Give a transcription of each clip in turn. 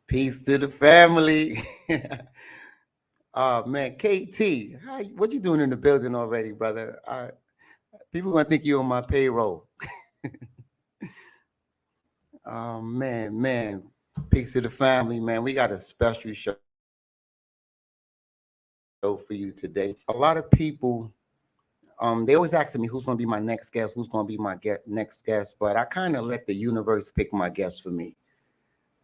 Peace to the family. Oh man, KT, what you doing in the building already, brother? People gonna think you on my payroll. Man. Peace to the family, man. We got a special show for you today. A lot of people, they always asking me who's gonna be my next guest, who's gonna be my next guest, but I kind of let the universe pick my guest for me.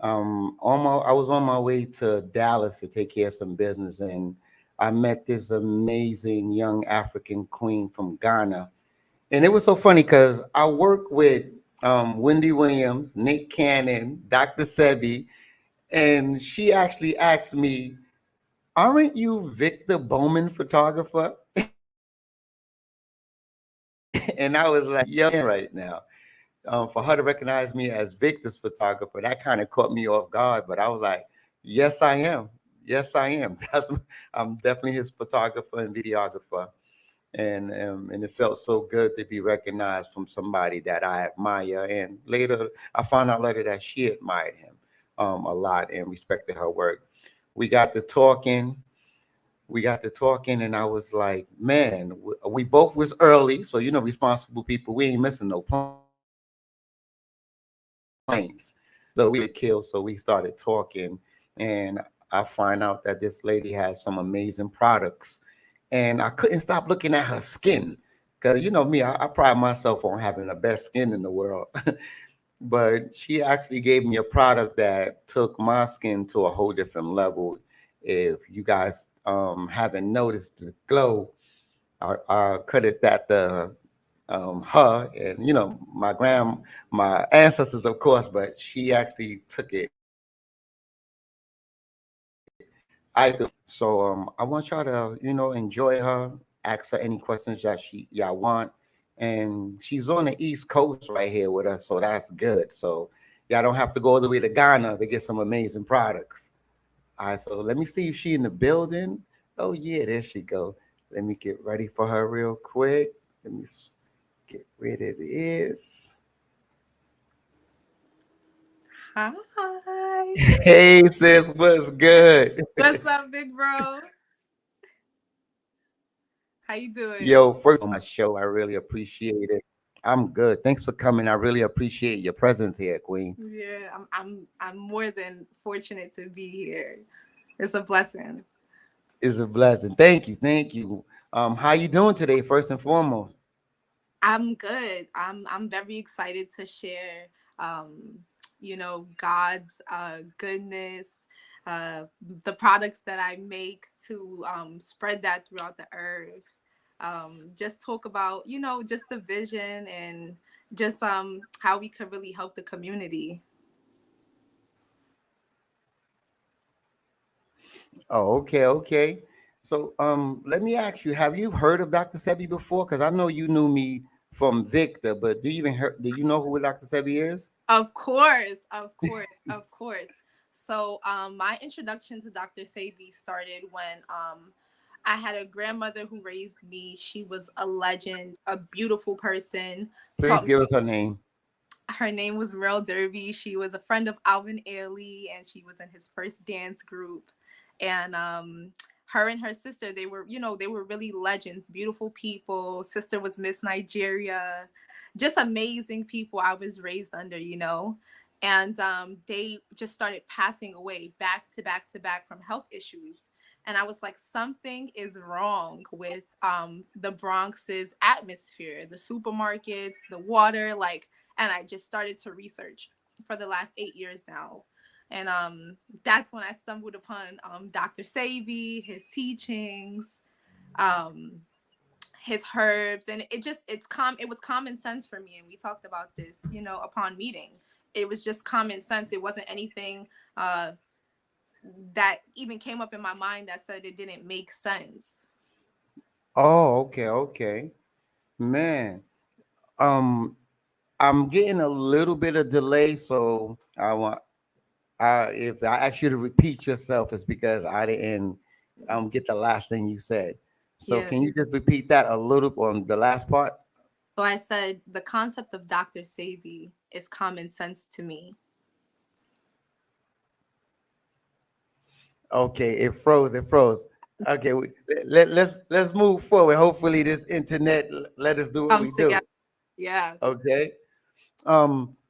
I was on my way to Dallas to take care of some business, and I met this amazing young African queen from Ghana. And it was so funny because I work with Wendy Williams, Nick Cannon, Dr. Sebi, and she actually asked me, "Aren't you Victor Bowman photographer?" And I was like, "Yo, right now." For her to recognize me as Victor's photographer, that kind of caught me off guard. But I was like, "Yes, I am. Yes, I am. I'm definitely his photographer and videographer." And it felt so good to be recognized from somebody that I admire. And later, I found out later that she admired him a lot and respected her work. We got to talking. We got to talking, and I was like, "Man, we both was early, so responsible people. We ain't missing no planes." So we really killed. So we started talking, and I find out that this lady has some amazing products, and I couldn't stop looking at her skin. Because me, I pride myself on having the best skin in the world. But she actually gave me a product that took my skin to a whole different level. If you guys haven't noticed the glow, I credit that to her and my ancestors, of course. But she actually took it. I feel so. I want y'all to enjoy her. Ask her any questions that y'all want. And she's on the East Coast right here with us, so that's good. So y'all don't have to go all the way to Ghana to get some amazing products. All right, so let me see if she in the building. Oh yeah, there she go. Let me get ready for her real quick. Get rid of this. Hi. Hey sis, what's good? What's up, big bro? How you doing? Yo, first on my show, I really appreciate it. I'm good. Thanks for coming. I really appreciate your presence here, Queen. Yeah, I'm more than fortunate to be here. It's a blessing. It's a blessing. Thank you. Thank you. How you doing today, first and foremost? I'm good. I'm very excited to share God's goodness, uh the products that I make to spread that throughout the earth. Just talk about, just the vision and just how we could really help the community. Oh, okay, okay. So, let me ask you: have you heard of Dr. Sebi before? Because I know you knew me from Victor, but do you know who Dr. Sebi is? Of course, of course, of course. So, my introduction to Dr. Sabi started when I had a grandmother who raised me. She was a legend, a beautiful person. Please Taught give us her name. Her name was Merle Derby. She was a friend of Alvin Ailey, and she was in his first dance group. And her and her sister, they were really legends, beautiful people. Sister was Miss Nigeria, just amazing people I was raised under. And they just started passing away back to back to back from health issues. And I was like, something is wrong with the Bronx's atmosphere, the supermarkets, the water, like, and I just started to research for the last 8 years now. And that's when I stumbled upon Dr. Sabi, his teachings, um, his herbs, and it was common sense for me. And we talked about this, upon meeting. It was just common sense. It wasn't anything uh, that even came up in my mind that said it didn't make sense. Oh, okay, okay, man. Um, I'm getting a little bit of delay, so if I ask you to repeat yourself, it's because I didn't get the last thing you said. So Yeah. can you just repeat that a little on the last part? So I said the concept of Dr. Sabi is common sense to me. Okay, it froze. It froze. Okay, let's move forward. Hopefully, this internet let us do what we Comes do. together. Yeah. Okay.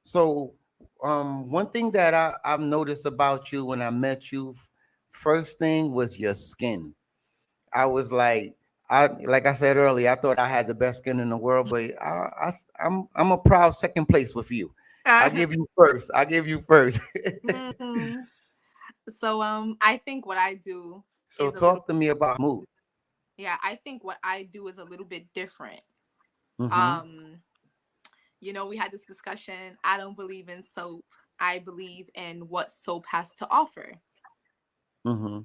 So one thing that I've noticed about you when I met you, first thing was your skin. I was like I said earlier, I thought I had the best skin in the world, but I'm a proud second place with you. I give you first. I give you first. Mhm. So I think what I do So is a little talk to me about mood. yeah, I think what I do is a little bit different. Mm-hmm. Um, we had this discussion. I don't believe in soap. I believe in what soap has to offer. Mm-hmm.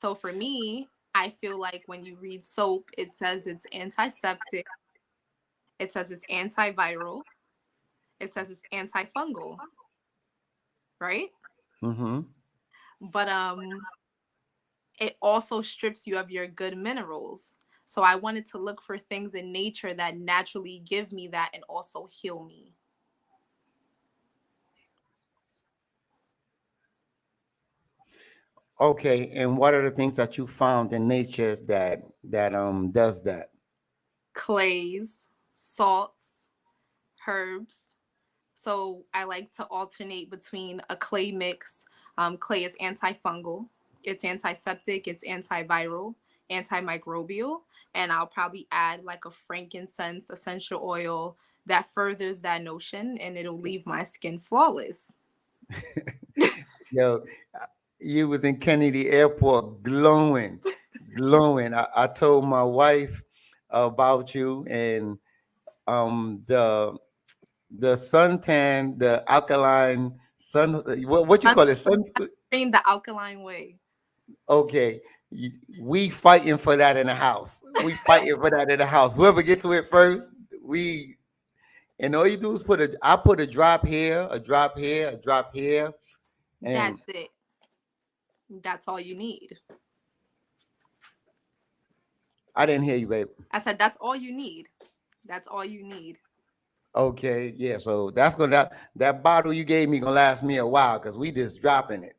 So for me, I feel like when you read soap, it says it's antiseptic, it says it's antiviral, it says it's antifungal, right? Mm-hmm. But it also strips you of your good minerals. So I wanted to look for things in nature that naturally give me that and also heal me. Okay, and what are the things that you found in nature that does that? Clays, salts, herbs. So I like to alternate between a clay mix. Clay is antifungal, it's antiseptic, it's antiviral, antimicrobial, and I'll probably add like a frankincense essential oil that furthers that notion and it'll leave my skin flawless. Yo, you was in Kennedy Airport glowing, glowing. I told my wife about you and the suntan, the alkaline sun. What you call it? Sunscreen. Sunscreen the alkaline way. Okay, we fighting for that in the house. We fighting for that in the house. Whoever gets to it first, we. And all you do is I put a drop here, a drop here, a drop here, and That's it. That's all you need. I didn't hear you, babe. I said that's all you need. That's all you need. Okay, yeah. So that's gonna that bottle you gave me gonna last me a while because we just dropping it.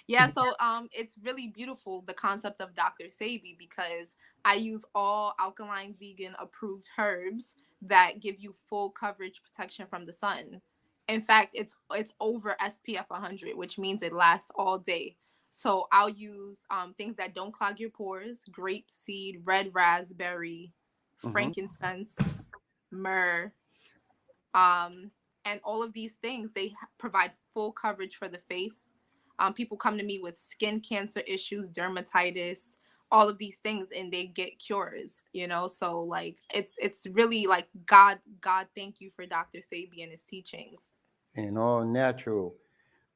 Yeah, so it's really beautiful the concept of Dr. Sabi because I use all alkaline vegan approved herbs that give you full coverage protection from the sun. In fact, it's over SPF 100, which means it lasts all day. So I'll use things that don't clog your pores: grape seed, red raspberry, Hmm. frankincense, myrrh, um, and all of these things provide full coverage for the face. People come to me with skin cancer issues, dermatitis, all of these things, and they get cures. So like it's really like God, thank you for Dr. Sabi and his teachings. And all natural.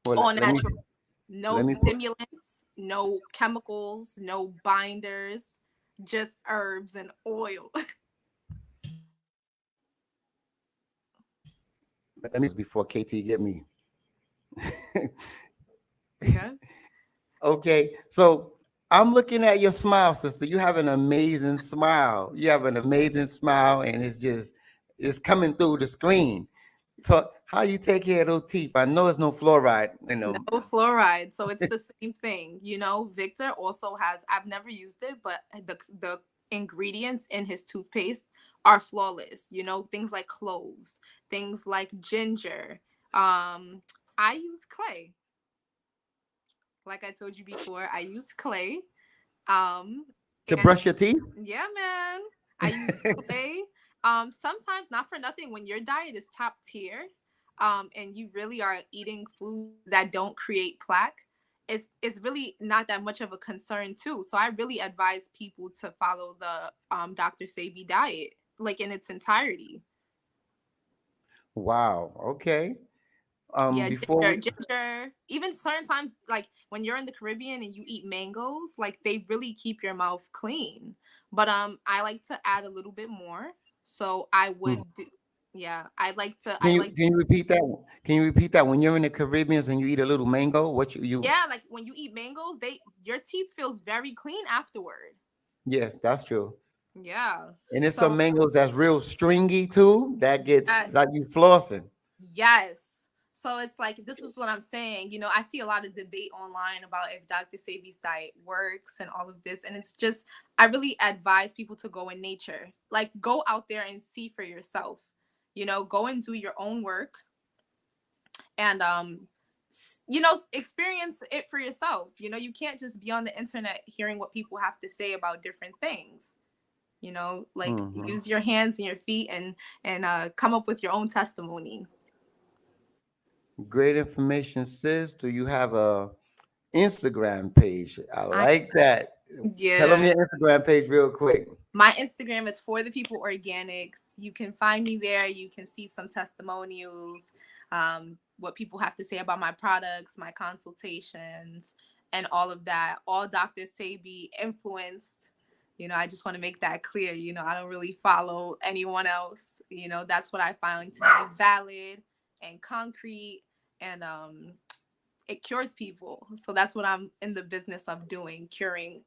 Well, All let me natural, no let me put. stimulants, no chemicals, no binders, just herbs and oil. Let me before KT get me. Okay. Okay, so I'm looking at your smile, sister. You have an amazing smile. You have an amazing smile, and it's coming through the screen. Talk how you take care of those teeth. I know it's no fluoride in No them. fluoride, so it's the same thing. Victor also has. I've never used it, but the ingredients in his toothpaste are flawless. Things like cloves, things like ginger. I use clay. Like I told you before, I use clay. Um, To and brush your teeth. yeah, man, I use clay. Sometimes not for nothing. When your diet is top tier, and you really are eating foods that don't create plaque, it's really not that much of a concern too. So I really advise people to follow the Dr. Sabi diet, like in its entirety. Wow. Okay. Yeah, Before we, ginger. Even certain times, like when you're in the Caribbean and you eat mangoes, like they really keep your mouth clean. But I like to add a little bit more. So I mm. would do, yeah, I like to Can I you like can you repeat that? Can you repeat that when you're in the Caribbean and you eat a little mango? What you? yeah, like when you eat mangoes, they your teeth feels very clean afterward. Yes, that's true. Yeah. And it's some So mangoes that's real stringy too. That gets yes. like you flossing. Yes. So it's like, this is what I'm saying. I see a lot of debate online about if Dr. Sebi's diet works and all of this. And it's just, I really advise people to go in nature. Like, go out there and see for yourself. Go and do your own work and, experience it for yourself. You can't just be on the internet hearing what people have to say about different things. Like, Hmm. use your hands and your feet and come up with your own testimony. Great information, sis. Do you have a Instagram page? I I like that. Tell them Yeah. your Instagram page real quick. My Instagram is For the People Organics. You can find me there. You can see some testimonials, what people have to say about my products, my consultations, and all of that. All Dr. Sebi influenced. I just want to make that clear. I don't really follow anyone else. That's what I find to be valid and concrete, and it cures people. So that's what I'm in the business of doing, curing,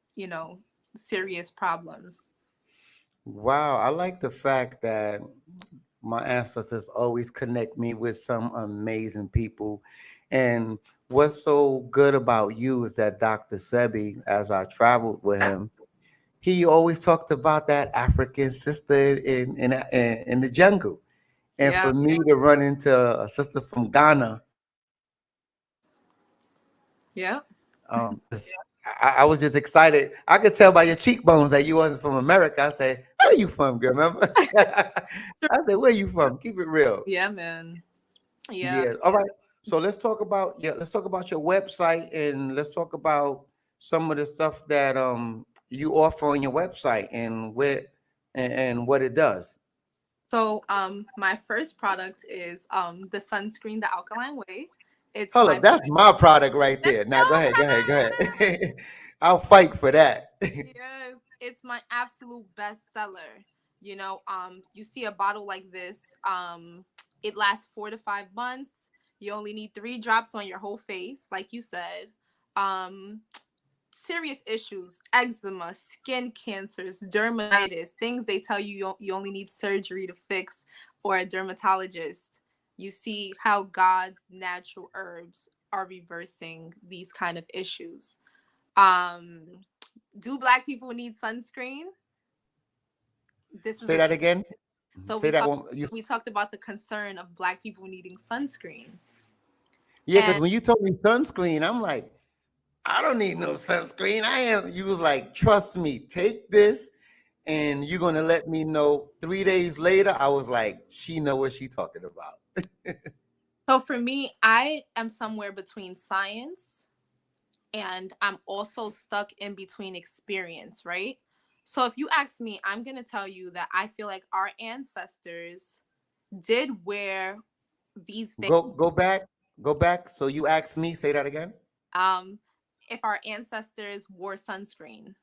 serious problems. Wow, I like the fact that my ancestors always connect me with some amazing people. And what's so good about you is that Dr. Sebi, as I traveled with him, he always talked about that African sister in the jungle. And Yeah. for me to run into a sister from Ghana, Yeah. I was just excited. I could tell by your cheekbones that you wasn't from America. I said, "Where you from, girl?" Remember? I said, "Where you from? Keep it real." Yeah, man. Yeah. Yeah. All right. So let's talk about your website and let's talk about some of the stuff that you offer on your website and and what it does. So my first product is the sunscreen, the Alkaline Way. It's Hold my up, that's my product right there. Now go ahead, go ahead, go ahead. I'll fight for that. Yes, it's my absolute best seller. You see a bottle like this, it lasts 4 to 5 months. You only need 3 drops on your whole face, like you said. Um, Serious issues, eczema, skin cancers, dermatitis, things they tell you you only need surgery to fix, or a dermatologist. You see how God's natural herbs are reversing these kind of issues. Um, do Black people need sunscreen? This is Say a that again. so Say we that talked one. You, we talked about the concern of Black people needing sunscreen. yeah, because And when you told me sunscreen, I'm like, I don't need no sunscreen. I am. You was like, trust me, take this, and you're gonna let me know 3 days later. I was like, she know what she talking about. so for me, I am somewhere between science, and I'm also stuck in between experience, right? So if you ask me, I'm going to tell you that I feel like our ancestors did wear these things. Go back. So you asked me. Say that again. Um, if our ancestors wore sunscreen,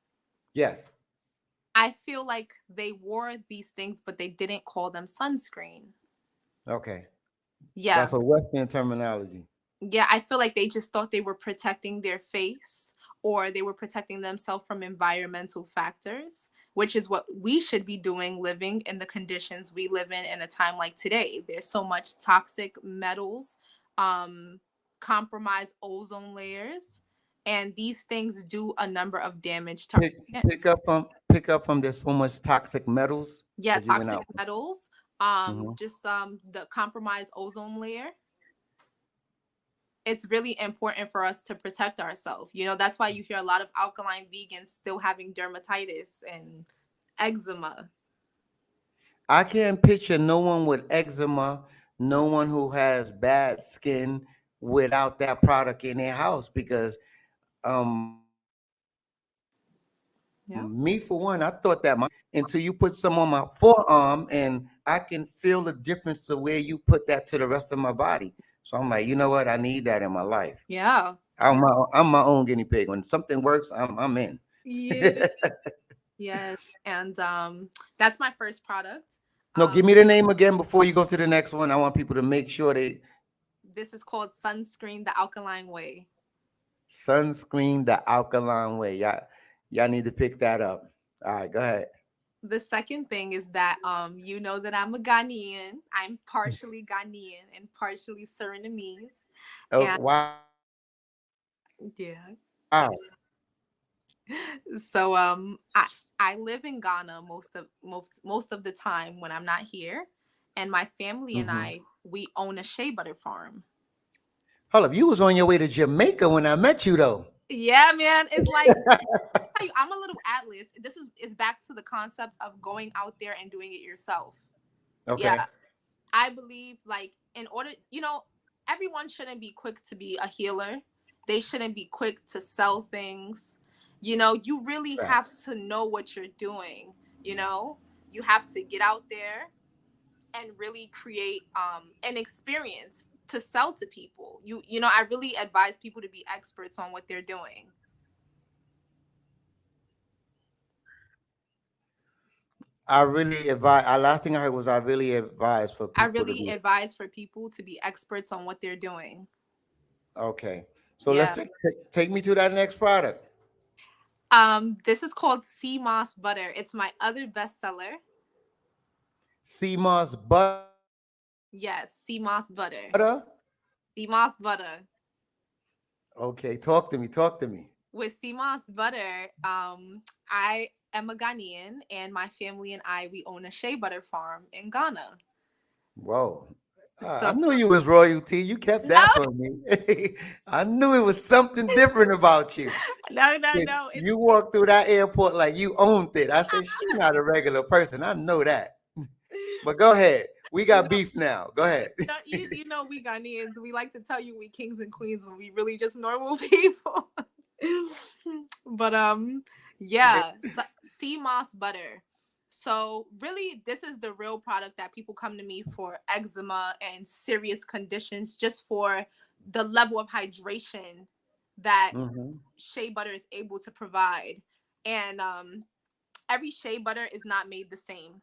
Yes. I feel like they wore these things, but they didn't call them sunscreen. Okay. Yeah. That's a Western terminology. Yeah, I feel like they just thought they were protecting their face, or they were protecting themselves from environmental factors, which is what we should be doing living in the conditions we live in a time like today. There's so much toxic metals, um, compromised ozone layers, and these things do a number of damage to our Pick skin. pick up from there's so much toxic metals Yeah, because you went toxic out. metals, Hmm. just the compromised ozone layer. It's really important for us to protect ourselves. That's why you hear a lot of alkaline vegans still having dermatitis and eczema. I can't picture no one with eczema, no one who has bad skin without that product in their house because me for one, I thought that my until Yeah. you put some on my forearm and I can feel the difference to where you put that to the rest of my body. So I'm like, you know what? I need that in my life. Yeah. I'm my own guinea pig. When something works, I'm in. Yeah. Yes. And that's my first product. No, give me the name again before you go to the next one. I want people to make sure they This is called Sunscreen the Alkaline Way. sunscreen the alkaline way. Y'all need to pick that up. All right, go ahead. The second thing is that you know that I'm a Ghanaian. I'm partially Ghanaian and partially Surinamese. Oh, And wow. yeah. So I live in Ghana most of the time when I'm not here. And my family and Hmm. I, we own a shea butter farm. Hold up, you was on your way to Jamaica when I met you, though. Yeah, man. It's like I'm a little atlas. This is back to the concept of going out there and doing it yourself. Yeah. Okay. I believe like in order, everyone shouldn't be quick to be a healer. They shouldn't be quick to sell things. You really have Facts. to know what you're doing, you know? You have to get out there and really create an experience to sell to people. I really advise people to be experts on what they're doing. I really advise. Last thing I heard was I really advise for I people to really be advise for people to be experts on what they're doing. okay. So Yeah. take me to that next product. This is called sea moss butter. It's my other bestseller. Sea moss butter. Yes, sea moss butter. Sea moss butter. Okay, talk to me. Talk to me. With sea moss butter, I am a Ghanaian, and my family and I we own a shea butter farm in Ghana. Whoa. So I knew you was royalty. You kept no, that from me. I knew it was something different about you. Shit, no. It's you walked through that airport like you owned it. I said, she not a regular person. I know that. But go ahead. We got no, beef now. Go ahead. no. You know we Ghanaians. We like to tell you we kings and queens when we really just normal people. But yeah, sea moss butter. So really, this is the real product that people come to me for eczema and serious conditions, just for the level of hydration that Hmm. shea butter is able to provide. And every shea butter is not made the same.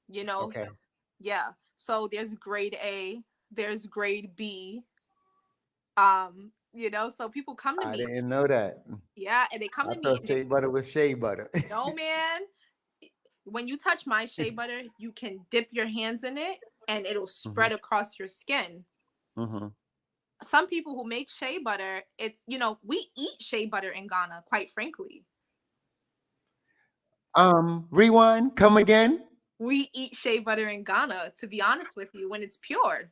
You know, Okay. yeah. So there's grade A, there's grade B. So people come to I me, didn't know that. yeah, and they come I to me thought and shea butter was shea butter. no, man. When you touch my shea butter, you can dip your hands in it and it'll Hmm. spread across your skin. Hmm. Some people who make shea butter, we eat shea butter in Ghana, quite frankly. Rewind. Come again. We eat shea butter in Ghana, to be honest with you, when it's pure.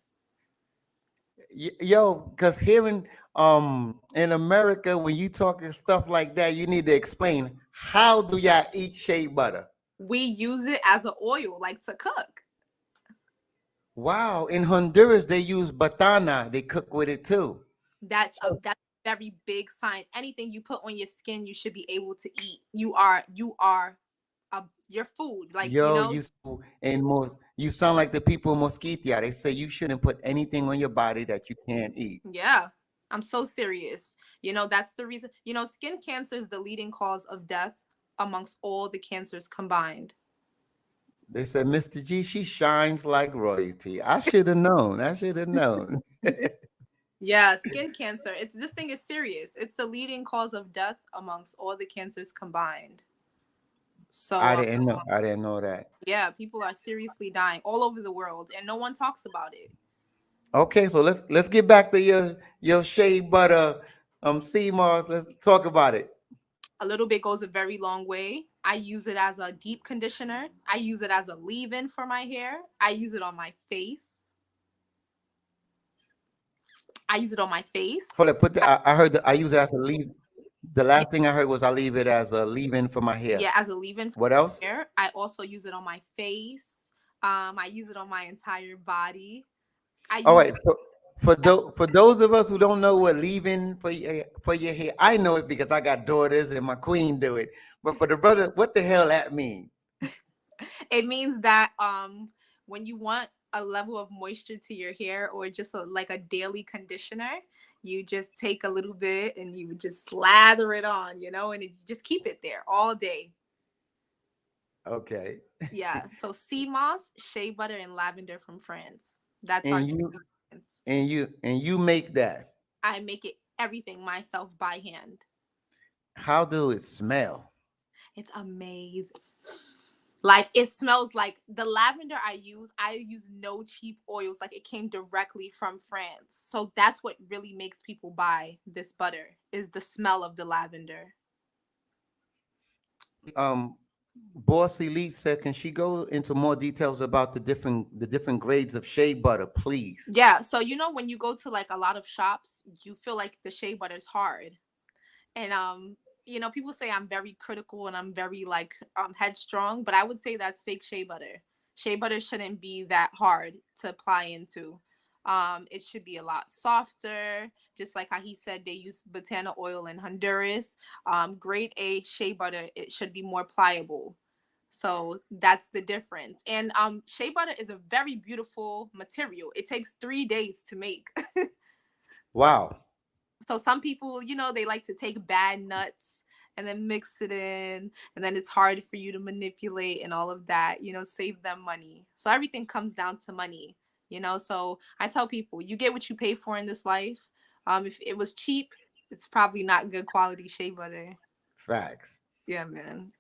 Yo, because hearing in America when you talking stuff like that, you need to explain how do y'all eat shea butter? We use it as an oil, like to cook. Wow, in Honduras they use batana. They cook with it too. So, That's a very big sign. Anything you put on your skin, you should be able to eat. You are your food. Like, yo, you sound like the people in Mosquitia. They say you shouldn't put anything on your body that you can't eat. yeah, I'm so serious. That's the reason. Skin cancer is the leading cause of death amongst all the cancers combined. They said, Mr. G, she shines like royalty. I should have known. I should have known. Yeah, skin cancer. This thing is serious. It's the leading cause of death amongst all the cancers combined. So, I didn't know. I didn't know that. yeah, people are seriously dying all over the world, and no one talks about it. Okay, so let's get back to your shea butter sea moss. Let's talk about it. A little bit goes a very long way. I use it as a deep conditioner. I use it as a leave-in for my hair. I use it on my face. I use it on my Hold face. on, I, I heard that I use it as a leave. The last thing I heard was I leave it as a leave-in for my hair. yeah, as a leave-in for What else? my hair. I also use it on my face. I use it on my entire body. I All use right. So for those of us who don't know what leave-in for your hair, I know it because I got daughters and my queen do it. But for the brother, what the hell that mean? it means that when you want a level of moisture to your hair or just like a daily conditioner, you just take a little bit and you just slather it on, and just keep it there all day. Okay. Yeah. So sea moss, shea butter, and lavender from France. That's our And ingredients. you make that. I make it everything myself by hand. How do it smell? It's amazing. Like it smells like the lavender I use no cheap oils. Like it came directly from France. So that's what really makes people buy this butter is the smell of the lavender. Boss Elite said, can she go into more details about the different grades of shea butter, please? Yeah, so when you go to like a lot of shops, you feel like the shea butter is hard. And people say I'm very critical and I'm very like headstrong, but I would say that's fake shea butter. Shea butter shouldn't be that hard to apply into. It should be a lot softer, just like how he said they use botana oil in Honduras. Grade A shea butter, it should be more pliable. So that's the difference. And shea butter is a very beautiful material. It takes 3 days to make. Wow. So some people, they like to take bad nuts and then mix it in, and then it's hard for you to manipulate and all of that, save them money. So everything comes down to money. So I tell people, you get what you pay for in this life. If it was cheap, it's probably not good quality shea butter. Facts. Yeah, man.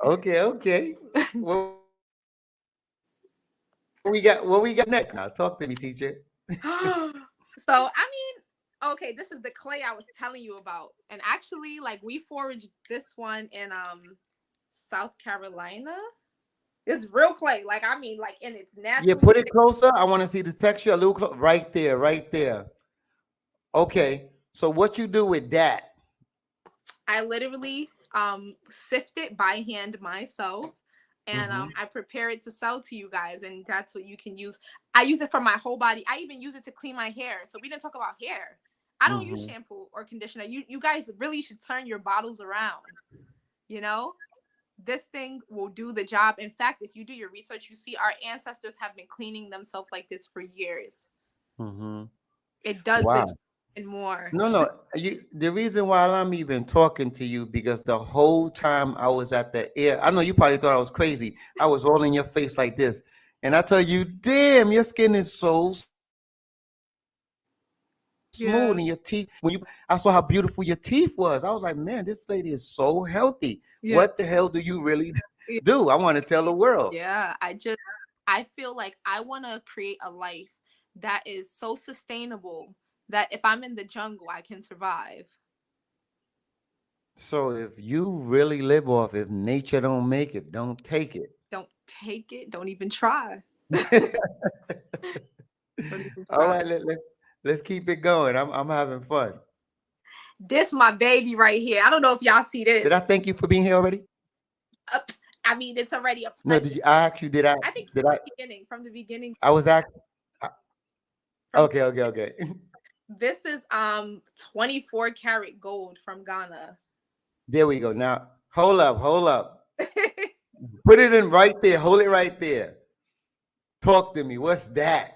Okay, okay. What we got next now? Talk to me, teacher. So I mean, okay, this is the clay I was telling you about. And actually, like we foraged this one in South Carolina. It's real clay. Like I mean, like in its Yeah, natural put it state. closer. I want to see the texture a little right there, right there. Okay. So what you do with that? I literally sift it by hand myself. And Mm-hmm. I prepare it to sell to you guys, and that's what you can use. I use it for my whole body. I even use it to clean my hair. So we didn't talk about hair. I don't use Mm-hmm. shampoo or conditioner. You guys really should turn your bottles around. You know, this thing will do the job. In fact, if you do your research, you see our ancestors have been cleaning themselves like this for years. Mm-hmm. It does the job Wow. and more. No, no. The reason why I'm even talking to you because the whole time I was at the air, I know you probably thought I was crazy. I was all in your face like this, and I tell you, damn, your skin is so smooth, and your teeth. When you, I saw how beautiful your teeth was. I was like, man, this lady is so healthy. What the hell do you Yeah. really do? I want to tell the world. Yeah. I feel like I want to create a life that is so sustainable that if I'm in the jungle, I can survive. So if you really live off, if nature don't make it, don't take it. Don't take it. Don't even try. Don't even All try. right, let's keep it going. I'm having fun. This my baby right here. I don't know if y'all see Did this. I thank you for being here already? Uh, I mean, it's already a No, pleasure. did you? I asked you. Did I? I think Did I? from the beginning, I was asked. from Okay, okay, okay. this is 24 karat gold from Ghana. There we go. Now, hold up, hold up. Put it in right there. Hold it right there. Talk to me. What's that?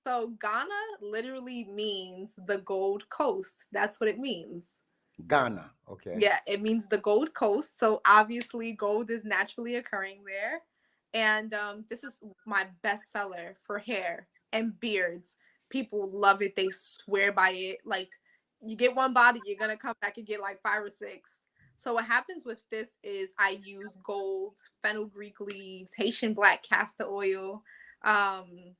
So Ghana literally means the Gold Coast. That's what it means. Ghana. Okay. Yeah, it means the Gold Coast. So obviously, gold is naturally occurring there. And this is my bestseller for hair and beards. People love it. They swear by it. Like, you get one bottle, you're going to come back and get like five or six. So, what happens with this is I use gold, fenugreek leaves, Haitian black castor oil, um,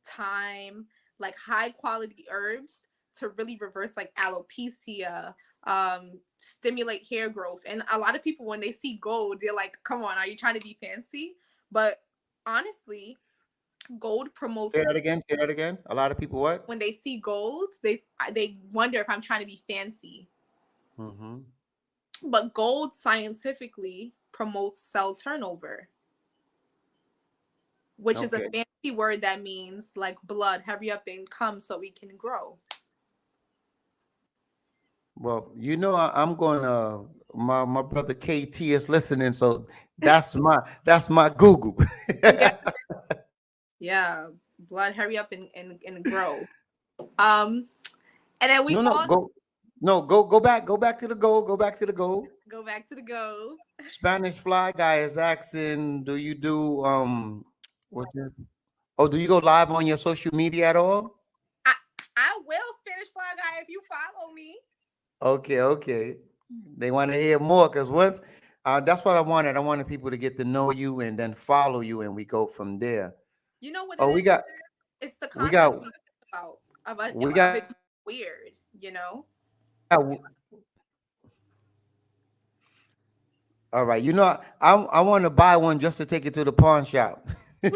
thyme, like high quality herbs to really reverse like alopecia, stimulate hair growth. And a lot of people, when they see gold, they're like, come on, are you trying to be fancy? But honestly, gold promotes. Say that again. Say that again. A lot of people what? When they see gold, they wonder if I'm trying to be fancy. Mm-hmm. But gold scientifically promotes cell turnover, which is a Okay. fancy word that means like blood, hurry up and come so we can grow. Well, I'm going to my brother KT is listening, so that's my Google. Yeah, yeah, blood, hurry up and grow. Um, and then we No, no, all go. No, go back to the goal. Go back to the goal. go back to the gold. Spanish Fly Guy is asking, do you do what's it? Oh, do you go live on your social media at all? I I will Spanish fly guy if you follow me. Okay, okay. They want to hear more because once That's what I wanted. I wanted people to get to know you and then follow you, and we go from there. You know what it Oh, is? It's the we content got, we talk about we of got, it being weird, you know? we got. All right. I want to buy one just to take it to the pawn shop. You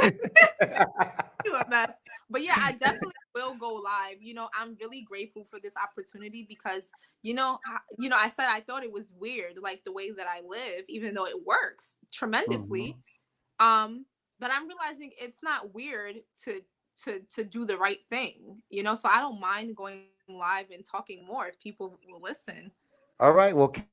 a mess. But yeah, I definitely will go live. I'm really grateful for this opportunity because I said I thought it was weird, like the way that I live, even though it works Mhm. tremendously. But I'm realizing it's not weird to do the right thing, so I don't mind going live and talking more if people will listen. All right. Well, KT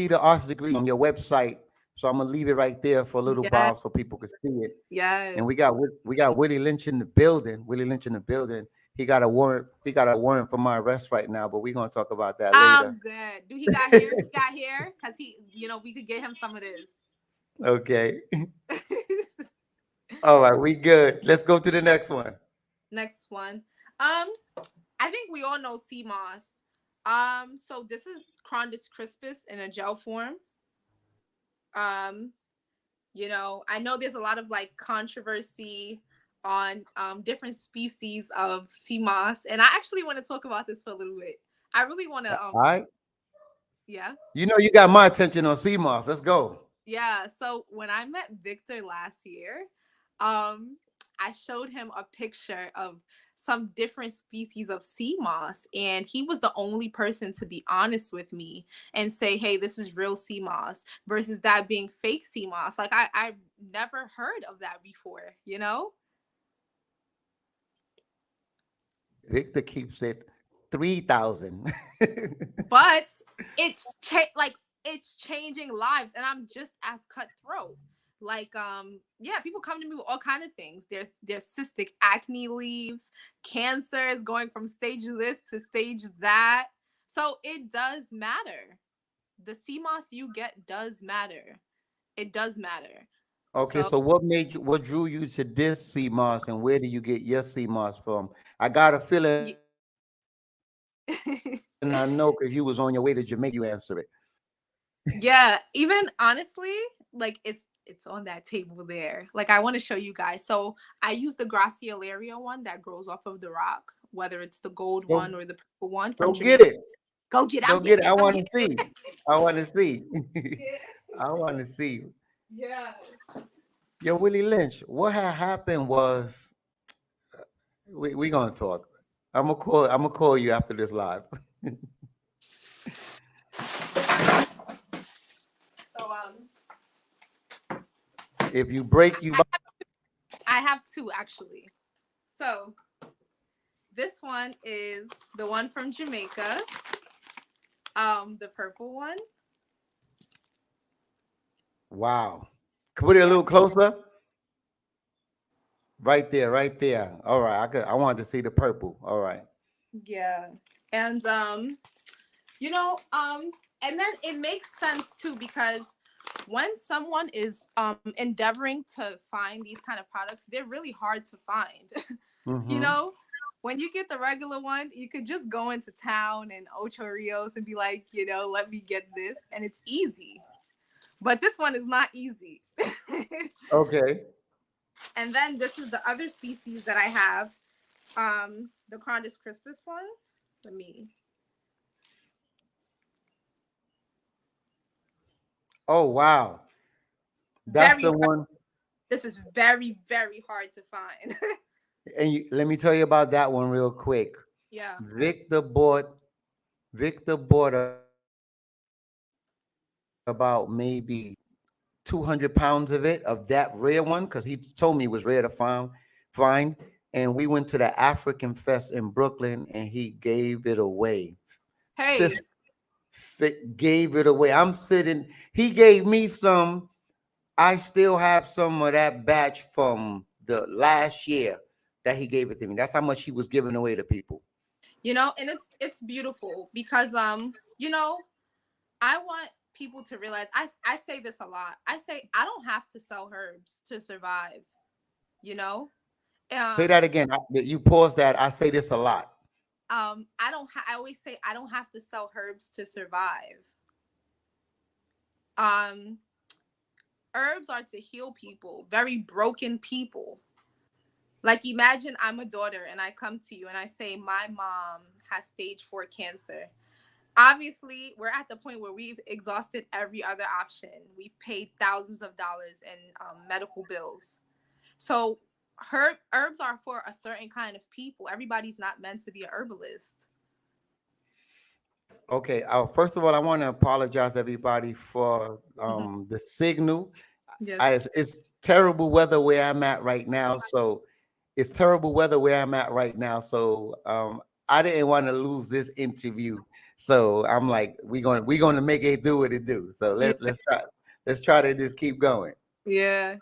the Arts Degree on your website. So I'm gonna leave it right there for a little Yeah. while so people can see it. Yes. And we got Willie Lynch in the building. Willie Lynch in the building. He got a warrant. He got a warrant for my arrest right now, but we're gonna talk about that later. I'm dead. Do he got hair? He got hair? Because we could get him some of this. Okay. All right, we good. Let's go to the next one. Next one. I think we all know sea moss. So this is Crondus crispus in a gel form. Um, I know there's a lot of like controversy on different species of sea moss, and I actually want to talk about this for a little bit. I really want to All right. yeah. You got my attention on CMOS. Let's go. Yeah, so when I met Victor last year, um, I showed him a picture of some different species of sea moss, and he was the only person to be honest with me and say, "Hey, this is real sea moss," versus that being fake sea moss. Like I never heard of that before, you know? Victor keeps it 3,000. But it's changing lives, and I'm just as cutthroat. Like yeah, people come to me with all kind of things. There's cystic acne leaves, cancers going from stage this to stage that. So it does matter. The CMOS you get does matter. It does matter. Okay, So so what drew you to this CMOS and where do you get your CMOS from? I got a feeling I know because you was on your way to Jamaica, you answer it. Yeah, even honestly, like it's on that table there. Like I want to show you guys. So I use the Graciolaria one that grows off of the rock, whether it's the gold one Go or the purple one from go get Jamaica. it. Go get it. Go I'm get getting it. it. I I'm want to getting see. it. I want to see. Yeah. I want to see. Yeah. Yo, Willie Lynch, what had happened was we gonna talk. I'm gonna call you after this live. So If you break you I I have two actually. So this one is the one from Jamaica. The purple one. wow. Put it a Yeah. little closer. Right there, right there. All right. I wanted to see the purple. All right. Yeah. And and then it makes sense too because when someone is endeavoring to find these kind of products, they're really hard to find. you Mm-hmm. know when you get the regular one, you could just go into town and Ocho Rios and be like, let me get this, and it's easy. But this one is not easy. Okay. And then this is the other species that I have, the Crondus crispus one. Let me. Oh wow. That's Very the one. This is very, very hard to find. And let me tell you about that one real quick. Yeah. Victor bought Victor bought about maybe 200 pounds of it, of that rare one, because he told me it was rare to find. And we went to the African Fest in Brooklyn and he gave it away. Fist Hey, gave it away. I'm sitting, he gave me some. I still have some of that batch from the last year that he gave it to me. That's how much he was giving away to people. and it's beautiful because I want people to realize I say this a lot. I say I don't have to sell herbs to survive, you know? Say Um that again. You pause that. I say this a lot. I always say I don't have to sell herbs to survive. Um, Herbs are to heal people, very broken people. Like imagine I'm a daughter and I come to you and I say my mom has stage 4 cancer. Obviously, we're at the point where we've exhausted every other option. We've paid thousands of dollars in medical bills. So herbs are for a certain kind of people. Everybody's not meant to be a herbalist. Okay. First of all, I want to apologize to everybody for Mhm. the signal. Yes. It's terrible weather where I'm at right now. So it's terrible weather where I'm at right now. So I didn't want to lose this interview. So I'm like, we're gonna make it do what it do. So Yeah. let's try to just keep going. Yeah.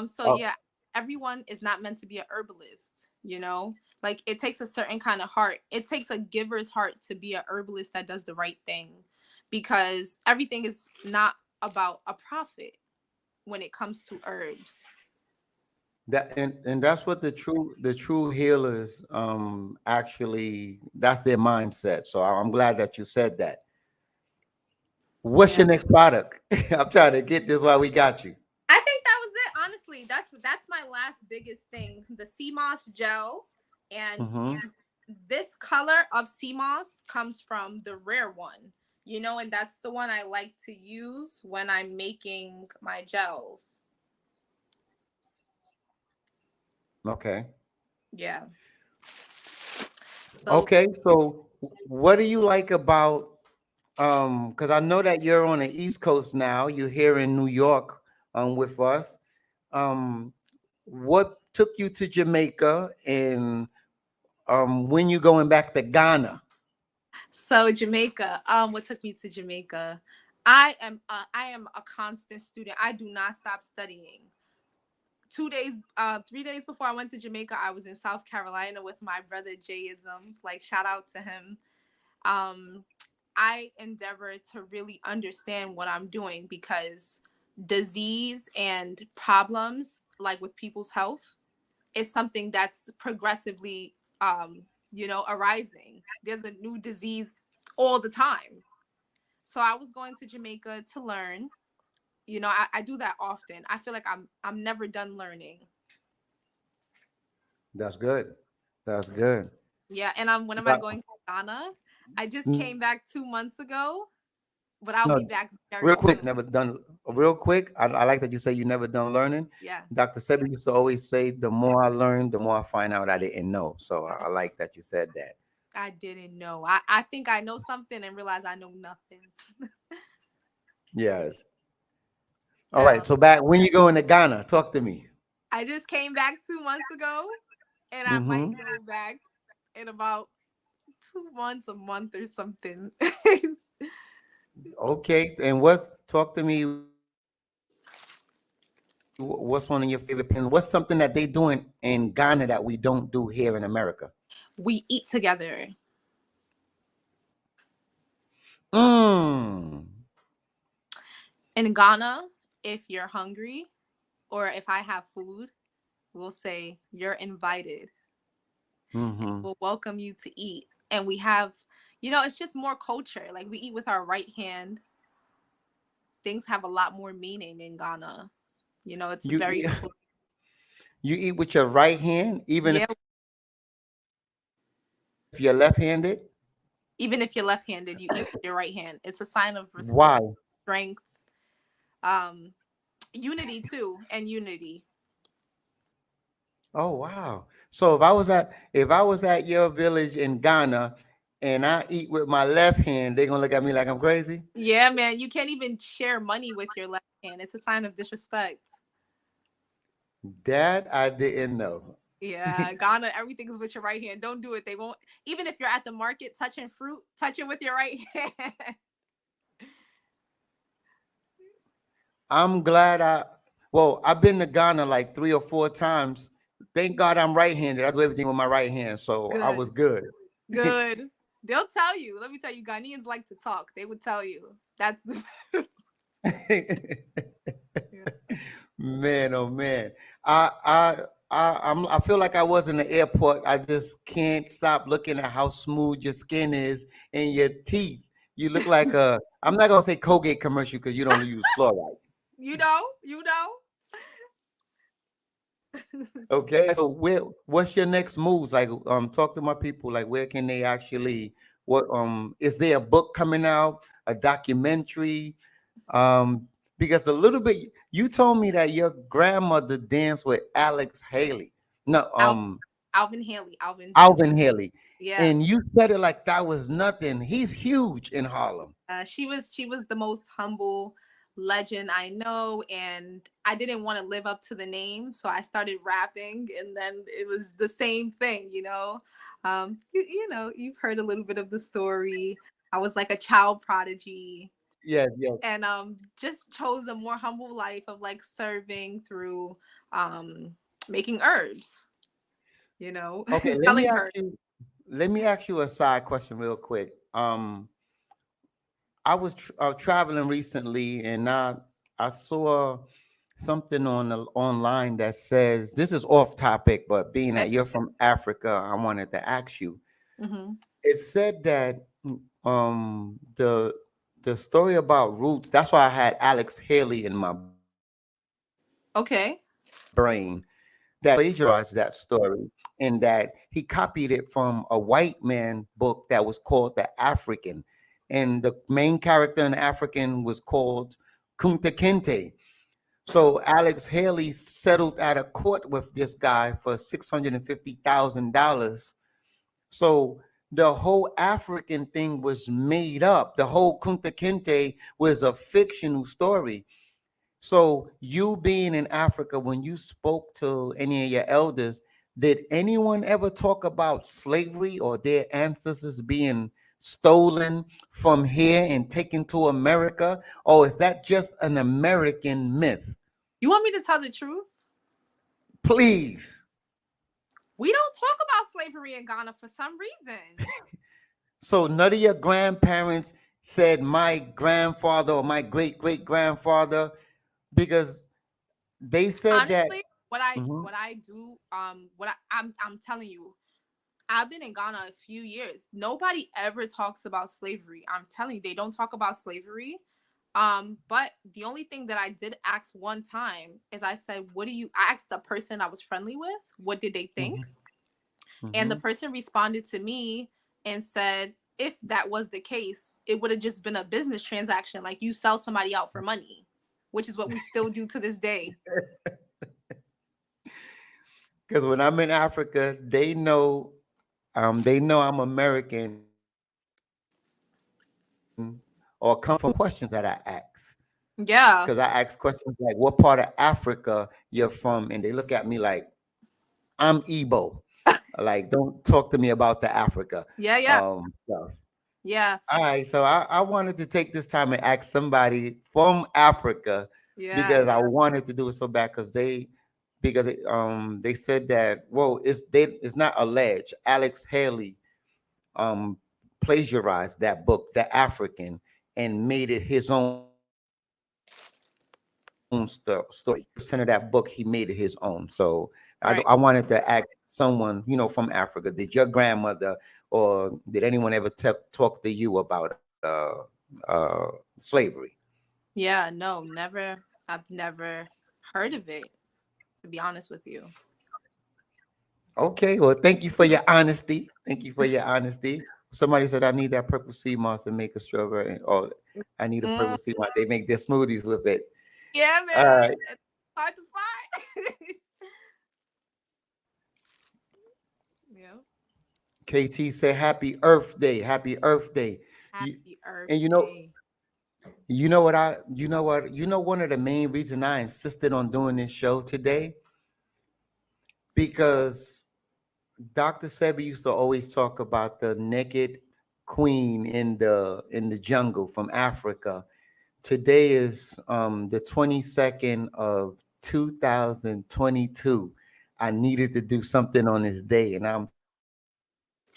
So Oh, yeah, everyone is not meant to be a herbalist, you know? Like it takes a certain kind of heart. It takes a giver's heart to be a herbalist that does the right thing because everything is not about a profit when it comes to herbs. and that's what the true healers actually that's their mindset. So I'm glad that you said that. What's Yeah. your next product? I'm trying to get this while we got you. I think that was it. Honestly, that's my last biggest thing. The sea moss gel, and Hmm. this color of sea moss comes from the rare one. And that's the one I like to use when I'm making my gels. Okay. Yeah. So Okay. So what do you like about because I know that you're on the East Coast now, you're here in New York with us. Um what took you to Jamaica and when you going back to Ghana? so Jamaica. What took me to Jamaica? I am a constant student. I do not stop studying. 2 days, 3 days before I went to Jamaica, I was in South Carolina with my brother Jayism. Like shout out to him. Um, I endeavor to really understand what I'm doing because disease and problems like with people's health is something that's progressively arising. There's a new disease all the time. So I was going to Jamaica to learn. I do that often. I feel like I'm never done learning. That's good. That's good. Yeah, and when am I But, going to Ghana? I just mm, came back 2 months ago, but I'll no, be back real very quick, soon. never done. Real quick, I like that you say you never done learning. Yeah. Dr. Sebi used to always say, "The more I learn, the more I find out I didn't know." So I like that you said that. I didn't know. I think I know something and realize I know nothing. Yes. All right. Um, So back when you going to Ghana, talk to me. I just came back 2 months ago, and I Mm-hmm. might go back in about 2 months, a month, or something. Okay. And what's talk to me? What's one of your favorite pins? What's something that they doing in Ghana that we don't do here in America? We eat together. Mm. In Ghana, if you're hungry or if I have food, we'll say you're invited. Mm-hmm. We'll welcome you to eat. And we have, it's just more culture. Like we eat with our right hand. Things have a lot more meaning in Ghana. It's You very, you eat with your right hand, even yeah, if you're left-handed. even if you're left-handed, you eat with your right hand. It's a sign of respect, Why? strength, um, unity too, and unity. Oh wow. So if I was at your village in Ghana and I eat with my left hand, they're gonna look at me like I'm crazy. Yeah, man, you can't even share money with your left hand. It's a sign of disrespect. That I didn't know. Yeah, Ghana, everything is with your right hand. Don't do it. They won't. Even if you're at the market touching fruit, touch it with your right hand. I'm glad I've been to Ghana like 3 or 4 times. Thank God I'm right-handed. I do everything with my right hand, so I Good, was good. good. They'll tell you. Let me tell you, Ghanaians like to talk. They would tell you. That's the. Yeah. Man, oh man. I I I feel like I was in the airport. I just can't stop looking at how smooth your skin is and your teeth. You look like a. I'm not gonna say Colgate commercial because you don't use fluoride. You know. Okay, so what's your next moves? Like, talk to my people. Like, where can they actually? What is there a book coming out? A documentary? Um, because a little bit you told me that your grandmother danced with Alex Haley. No, Al- Alvin Haley. Alvin Haley. Alvin Haley, Yeah. and you said it like that was nothing. He's huge in Harlem. She was the most humble legend I know, and I didn't want to live up to the name, so I started rapping, and then it was the same thing, you know. You know, you've heard a little bit of the story. I was like a child prodigy, Yes, yes. and just chose a more humble life of like serving through um making herbs, you know, Okay, selling herbs. let me ask you a side question real quick. I was traveling recently, and I saw something on online that says this is off topic, but being Okay. that you're from Africa, I wanted to ask you. Hmm. It said that the story about roots. That's why I had Alex Haley in my Okay. brain that plagiarized that story, and that he copied it from a white man book that was called The African. And the main character in African was called Kunta Kinte. So Alex Haley settled out of court with this guy for $650,000. So the whole African thing was made up. The whole Kunta Kinte was a fictional story. So you being in Africa, when you spoke to any of your elders, did anyone ever talk about slavery or their ancestors being stolen from here and taken to America? Or is that just an American myth? You want me to tell the truth? Please. We don't talk about slavery in Ghana for some reason. So none of your grandparents said my grandfather or my great great grandfather, because they said that. Honestly, what I Mhm, what I do, I'm telling you, I've been in Ghana a few years. Nobody ever talks about slavery. I'm telling you, they don't talk about slavery. But the only thing that I did ask one time is I said, what do you I asked a person I was friendly with, what did they think? mhm, And the mhm. person responded to me and said, if that was the case, it would have just been a business transaction. Like you sell somebody out for money, which is what we still do to this day. Because when I'm in Africa, they know I'm American or come from questions that I ask. Because I Yeah. ask questions like, "What part of Africa you're from?" And they look at me like I'm Igbo. Like, don't talk to me about the Africa Yeah, yeah. stuff. Yeah. All right, so I wanted to take this time and ask somebody from Africa Yeah. because I wanted to do it so bad because they said that, well, it's not alleged. Alex Haley um plagiarized that book, The African, and made it his own story. 100% of that book he made it his own. So I Right. wanted to ask someone, from Africa, did your grandmother or did anyone ever talk to you about slavery? Yeah, no, never. I've never heard of it, to be honest with you. Okay, well, thank you for your honesty. Thank you for your honesty. Somebody said I need that purple sea moss to make a strawberry. Oh, I need a Mm, purple sea moss. They make their smoothies with it. yeah, All man. right. It's hard to find. Yeah. KT said Happy Earth Day. Happy Earth Day. You, Happy Earth and Day. one of the main reason I insisted on doing this show today, because Dr. Sebi used to always talk about the naked queen in the jungle from Africa. Today is the 22nd of 2022. I needed to do something on this day, and I'm so glad that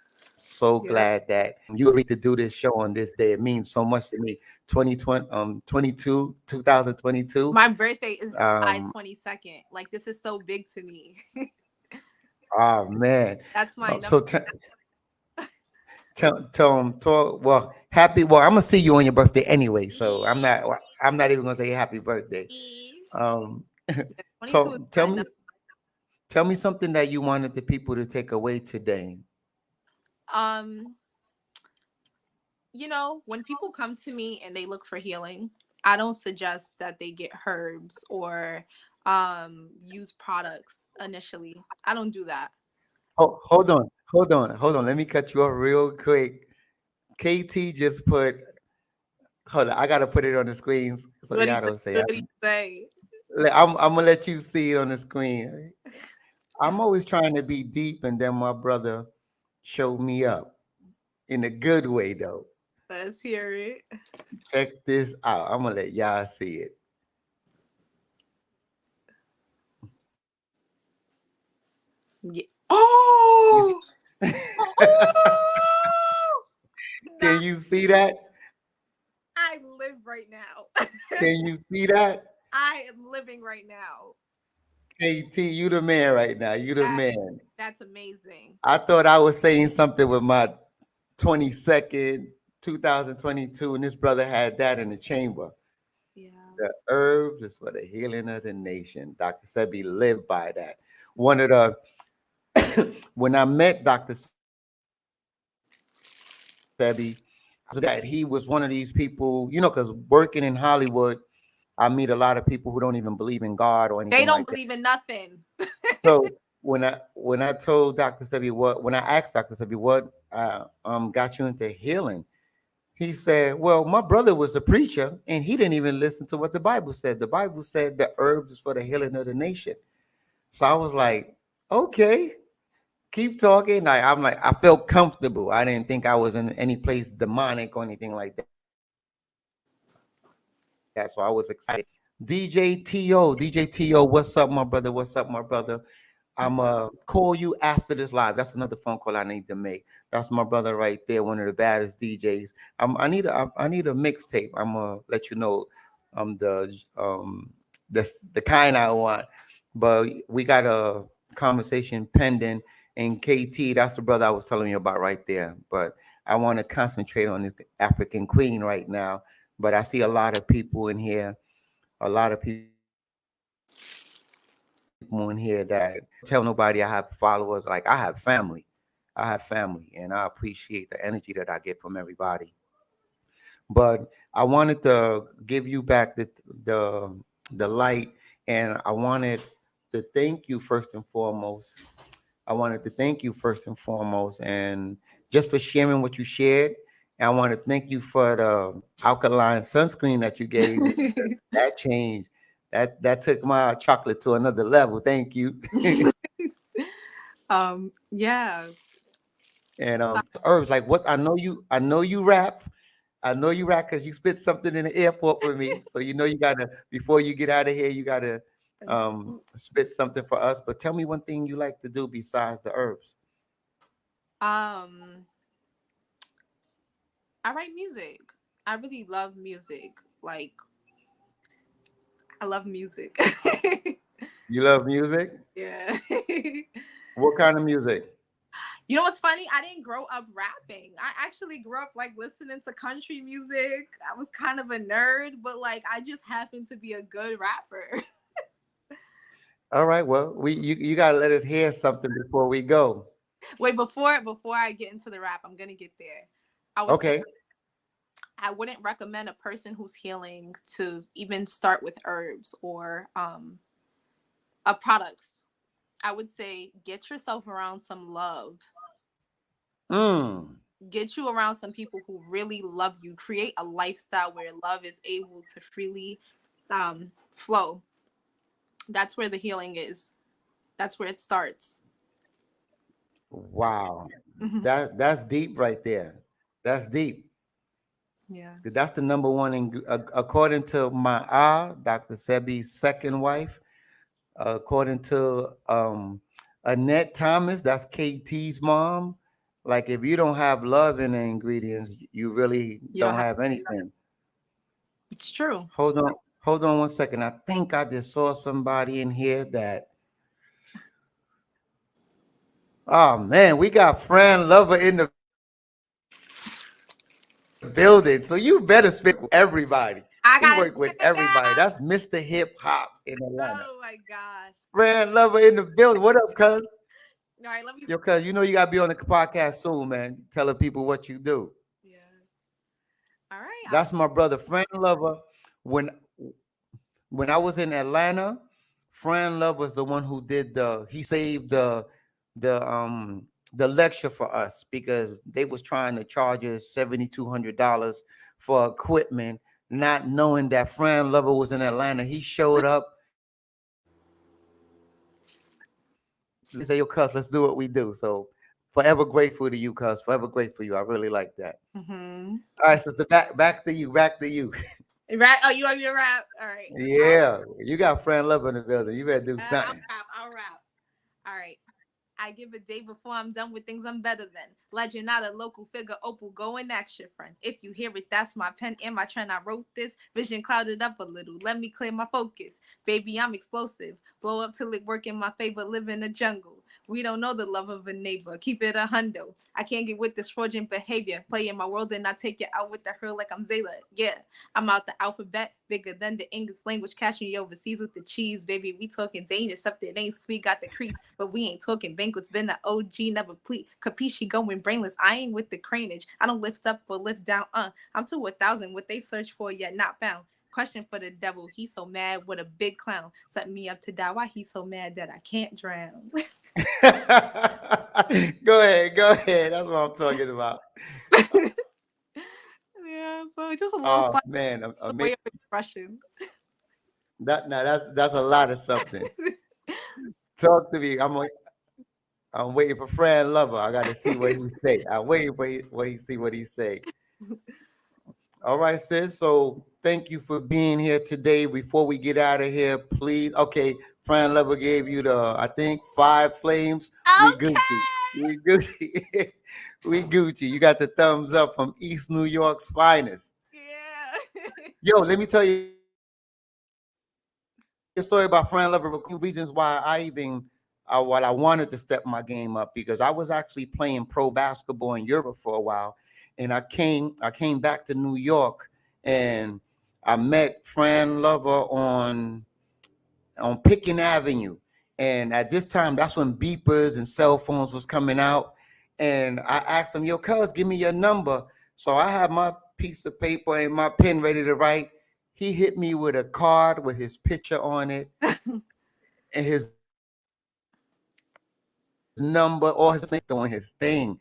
you agreed to do this Yeah. show on this day. It means so much to me. 2020 2022. My birthday is Um July 22nd. Like this is so big to me. oh man. That's my number. So tell him, well, happy. Well, I'm gonna see you on your birthday anyway, so Yeah. I'm not even gonna say happy birthday. Um, 22 is tell fine. me, tell me something that you wanted the people to take away today. Um, when people come to me and they look for healing, I don't suggest that they get herbs or use products initially. I don't do that. Hold on. Let me cut you off real quick. KT just put. Hold on, I gotta put it on the screen so What he y'all say? don't say. What he say? I'm gonna let you see it on the screen. I'm always trying to be deep, and then my brother showed me up in a good way, though. Let's hear it. Check this out. I'm gonna let y'all see it. Yeah. You see? Oh, oh, Can that you see that? I live right now. Can you see that? I am living right now. KT, you the man right now. You the That man. that's amazing. I thought I was saying something with my 22nd, 2022, and this brother had that in the chamber. Yeah. The herbs is for the healing of the nation. Dr. Sebi lived by that. One of the when I met Dr. Sebi, I was that he was one of these people, because working in Hollywood, I meet a lot of people who don't even believe in God or They anything don't like that. believe in nothing. So when I told Dr. Sebi when I asked Dr. Sebi what got you into healing, he said, "Well, my brother was a preacher, and he didn't even listen to what the Bible said. The Bible said the herbs is for the healing of the nation." So I was like, "Okay, keep talking." I'm like, I felt comfortable. I didn't think I was in any place demonic or anything like that. So I was excited. DJ To, what's up, my brother? What's up, my brother? I'm call you after this live. That's another phone call I need to make. That's my brother right there, one of the baddest DJs. I need a mixtape. I'm gonna let you know the kind I want. But we got a conversation pending, and KT, that's the brother I was telling you about right there. But I want to concentrate on this African queen right now. But I see a lot of people in here, a lot of people in here that tell nobody I have followers. Like I have family. I have family, and I appreciate the energy that I get from everybody. But I wanted to give you back the light, and I wanted to thank you first and foremost. I wanted to thank you first and foremost, and just for sharing what you shared. And I want to thank you for the alkaline sunscreen that you gave me. That changed. That took my chocolate to another level. Thank you. Yeah. And So, herbs, like what I know you rap. I know you rap because you spit something in the airport with me. So you gotta before you get out of here, you gotta spit something for us. But tell me one thing you like to do besides the herbs. um, I write music. I really love music. Like, I love music. You love music? Yeah. What kind of music? You know what's funny? I didn't grow up rapping. I actually grew up like listening to country music. I was kind of a nerd, but like I just happened to be a good rapper. All right, well, you gotta let us hear something before we go. Wait, before I get into the rap, I'm gonna get there. I was saying Okay. I wouldn't recommend a person who's healing to even start with herbs or products. I would say get yourself around some love. Mm. Get you around some people who really love you. Create a lifestyle where love is able to freely flow. That's where the healing is. That's where it starts. Wow. Hmm. That's deep right there. That's deep. Yeah. That's the number one according to my Dr. Sebi's second wife. According to Annette Thomas, that's KT's mom. Like if you don't have love in the ingredients, you really You don't don't have. have anything. It's true. Hold on one second. I think I just saw somebody in here that. Oh man, we got Fran Lover in the building. building. So you better speak with everybody. I He gotta worked with stand everybody. out. That's Mr. Hip Hop in Atlanta. Oh my gosh. Fran Lover in the building. What up, cuz? All right, let me. Yo, cuz, you know you gotta be on the podcast soon, man. Telling people what you do. Yeah. All right. I'll. That's my brother, Fran Lover. When when I was in Atlanta, Fran Love was the one who did he saved the lecture for us because they was trying to charge us $7,200 for equipment, not knowing that Fran Lover was in Atlanta. He showed up. He said, "Yo, cuz, let's do what we do." So forever grateful to you, cuz. Forever grateful for you. I really like that. Mm-hmm. All right, sister, back to you. Back to you. Right. Oh, you want me to rap? All right. Yeah, you got Fran Lover in the building. You better do I'll something. rap. I'll rap. All right. I give a day before I'm done with things I'm better than. Legend, not a local figure. Opal, go and ask your friend. If you hear it, that's my pen and my trend. I wrote this. Vision clouded up a little. Let me clear my focus. Baby, I'm explosive. Blow up till it work in my favor. Live in the jungle. We don't know the love of a neighbor. Keep it a hundo. I can't get with this fraudulent behavior. Play in my world and I take you out with the her like I'm Zayla. Yeah, I'm out the alphabet, bigger than the English language. Cashing you overseas with the cheese, baby. We talking dangerous, stuff that ain't sweet. Got the crease, but we ain't talking banquets. Been the OG, never pleat. Capisci going brainless. I ain't with the cranage. I don't lift up or lift down. I'm to 1,000. What they search for yet not found. Question for the devil. He's so mad with a big clown. Set me up to die. Why he so mad that I can't drown? Go ahead, go ahead. That's what I'm talking about. Yeah, so just a little Oh slight man, way of expression. that now that's a lot of something. Talk to me. I'm waiting for Fran Lover. I got to see what he say. I'm waiting for what he see what he say. All right, sis. So thank you for being here today. Before we get out of here, please. Okay, Fran Lover gave you the I think 5 flames. We Gucci. Okay. We Gucci. We Gucci. You got the thumbs up from East New York's finest. Yeah. Yo, let me tell you a story about Fran Lover. Reasons why I wanted to step my game up because I was actually playing pro basketball in Europe for a while, and I came back to New York and I met Fran Lover on Picking Avenue, and at this time that's when beepers and cell phones was coming out, and I asked him, "Yo, cuz, give me your number." So I had my piece of paper and my pen ready to write. He hit me with a card with his picture on it and his number, all his information doing his thing.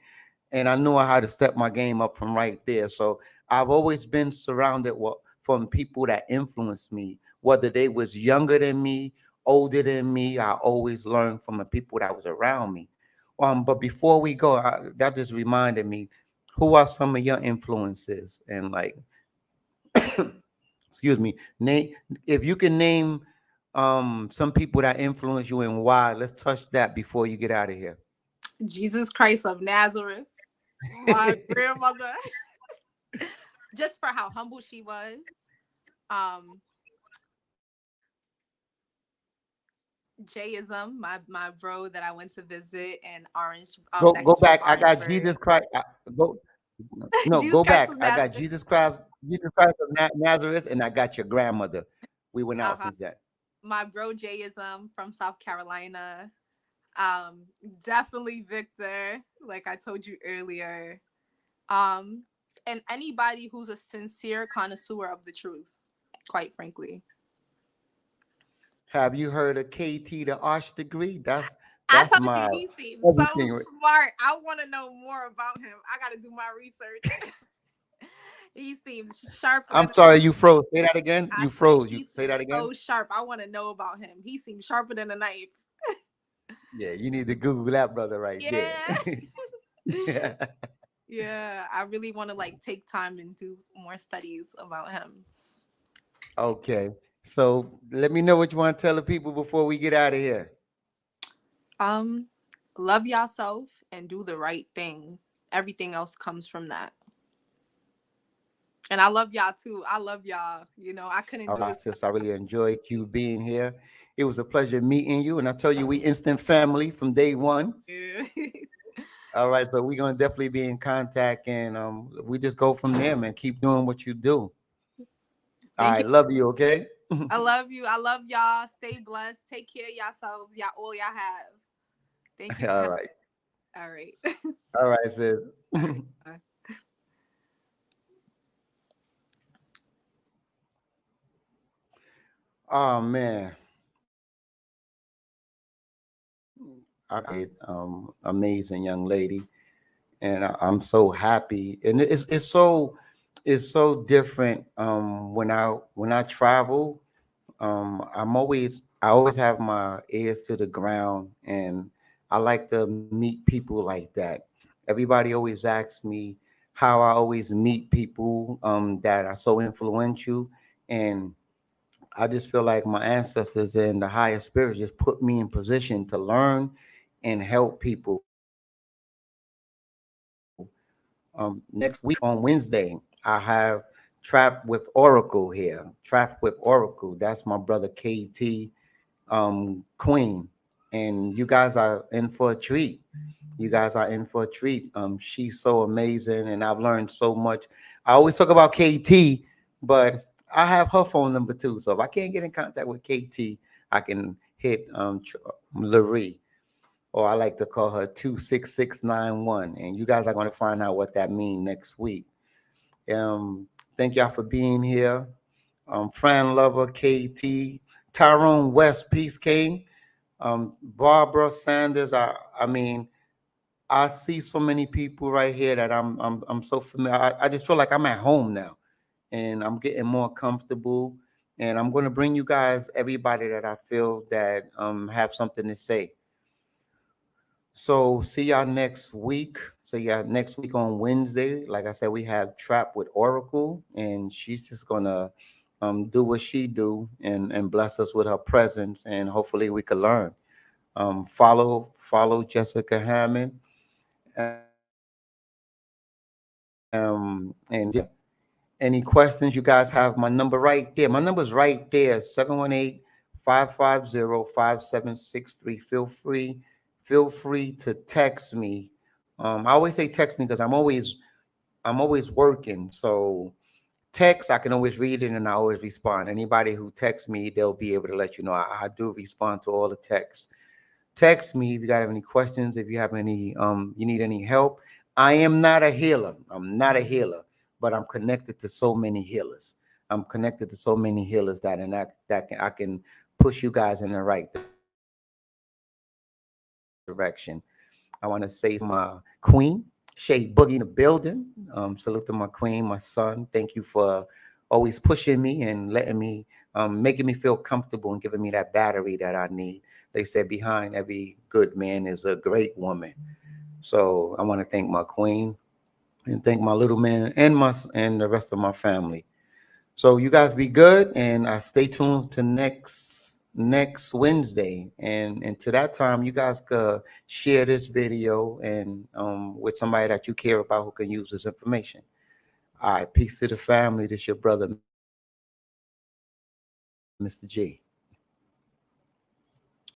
And I knew I had to step my game up from right there. So I've always been surrounded from people that influenced me, whether they was younger than me, older than me. I always learned from the people that was around me. But before we go, that just reminded me, who are some of your influences? And like, excuse me, name if you can name some people that influence you and why. Let's touch that before you get out of here. Jesus Christ of Nazareth, my grandmother, just for how humble she was. Um, Jayism, my bro that I went to visit in Orange, that Go he's from back. I got Orangeburg. Jesus Christ. Go no, Jesus go Christ back. of I got Nazareth. Jesus Christ of Nazareth, and I got your grandmother. We went out Uh-huh. since that. My bro Jayism from South Carolina. Um, Definitely Victor, like I told you earlier. Um, and anybody who's a sincere connoisseur of the truth, quite frankly. Have you heard of KT the Arch degree? I That's told you my he seems so everything. smart. I want to know more about him. I got to do my research. He seems sharper I'm than sorry, you froze. Say that again. I You said. froze. You He say that seems again. so sharp. I want to know about him. He seems sharper than a knife. Yeah, you need to Google that brother right there. Yeah. Yeah. Yeah, I really want to like take time and do more studies about him. Okay. So let me know what you want to tell the people before we get out of here. Um, love yourself and do the right thing. Everything else comes from that. And I love y'all too. I love y'all. I couldn't All do right, this. sis. I really enjoyed you being here. It was a pleasure meeting you. And I tell you, we instant family from day one. Yeah. All right, so we're gonna definitely be in contact, and we just go from there, man. Keep doing what you do. Thank I you. love you. Okay. I love you. I love y'all. Stay blessed. Take care of yourselves. Y'all all y'all have. Thank you for All having. right. All right. All right, sis. All right. Bye. Oh man, amazing young lady, and I'm so happy, and it's so different. When I travel, I always have my ears to the ground, and I like to meet people like that. Everybody always asks me how I always meet people that are so influential, and I just feel like my ancestors and the higher spirits just put me in position to learn and help people. Next week on Wednesday, I have Trap with Oracle here. Trap with Oracle. That's my brother KT Queen. And you guys are in for a treat. You guys are in for a treat. She's so amazing, and I've learned so much. I always talk about KT, but I have her phone number too. So if I can't get in contact with KT, I can hit Laree, or I like to call her 26691. And you guys are going to find out what that means next week. Um, Thank y'all for being here. Fran Lover, KT, Tyrone West, Peace King, Barbara Sanders. I mean, I see so many people right here that I'm so familiar. I just feel like I'm at home now, and I'm getting more comfortable. And I'm going to bring you guys everybody that I feel that have something to say. So see y'all next week. See y'all next week on Wednesday. Like I said, we have Trap with Oracle, and she's just gonna do what she do and bless us with her presence, and hopefully we can learn. Follow Jessica Hammond. And yeah, any questions you guys have, my number right there. My number's right there, 718-550-5763. Feel free to text me. I always say text me because I'm always working. So text, I can always read it and I always respond. Anybody who texts me, they'll be able to let you know. I do respond to all the texts. Text me if you got any questions, if you have any you need any help. I am not a healer. I'm not a healer, but I'm connected to so many healers. I'm connected to so many healers I can push you guys in the right direction. I want to say my queen, Shay Boogie in the building. Salute to my queen, my son. Thank you for always pushing me and letting me, making me feel comfortable and giving me that battery that I need. They said behind every good man is a great woman. So I want to thank my queen and thank my little man and the rest of my family. So you guys be good, and stay tuned to next Wednesday. And to that time, you guys could share this video and with somebody that you care about who can use this information. All right, peace to the family. This your brother, Mr. G.